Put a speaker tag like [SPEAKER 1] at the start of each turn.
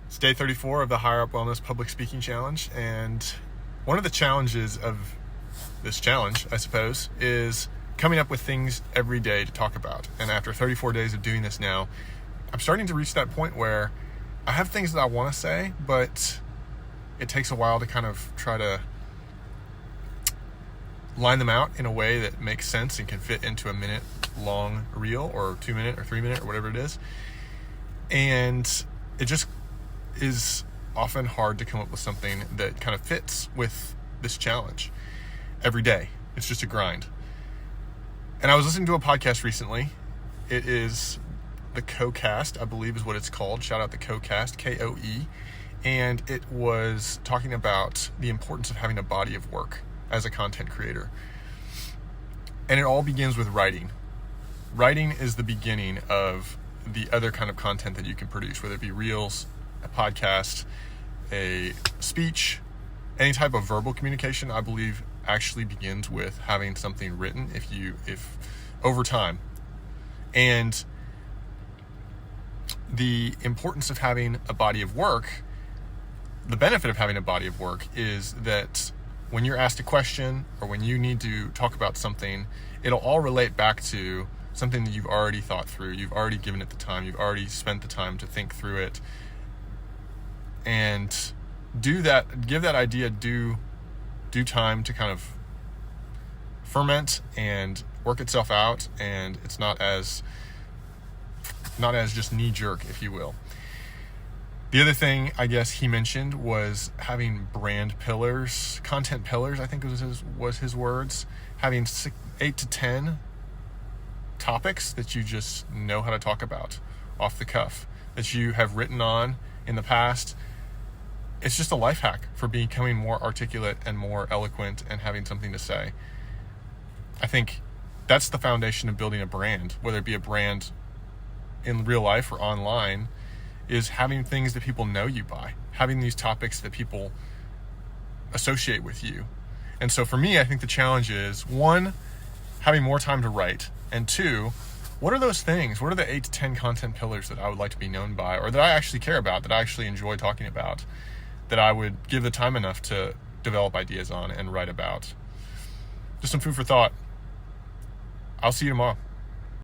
[SPEAKER 1] It's day 34 of the Higher Up Wellness Public Speaking Challenge, and one of the challenges of this challenge, I suppose, is coming up with things every day to talk about. And after 34 days of doing this now, I'm starting to reach that point where I have things that I want to say, but it takes a while to kind of try to line them out in a way that makes sense and can fit into a minute-long reel or 2-minute or 3-minute or whatever it is. And it just is often hard to come up with something that kind of fits with this challenge every day. It's just a grind. And I was listening to a podcast recently. It is the CoCast, I believe is what it's called. Shout out the CoCast, K-O-E. And it was talking about the importance of having a body of work as a content creator. And it all begins with writing. Writing is the beginning of the other kind of content that you can produce, whether it be reels, a podcast, a speech, any type of verbal communication, I believe actually begins with having something written if over time. And the importance of having a body of work, the benefit of having a body of work is that when you're asked a question or when you need to talk about something, it'll all relate back to something that you've already thought through. You've already given it the time. You've already spent the time to think through it. And give that idea due time to kind of ferment and work itself out, and it's not as just knee-jerk, if you will. The other thing I guess he mentioned was having brand pillars, content pillars, I think was his words, having 8 to 10 topics that you just know how to talk about off the cuff, that you have written on in the past. It's just a life hack for becoming more articulate and more eloquent and having something to say. I think that's the foundation of building a brand, whether it be a brand in real life or online, is having things that people know you by, having these topics that people associate with you. And so for me, I think the challenge is, 1, having more time to write, and 2, what are those things? What are the 8 to 10 content pillars that I would like to be known by, or that I actually care about, that I actually enjoy talking about, that I would give the time enough to develop ideas on and write about? Just some food for thought. I'll see you tomorrow.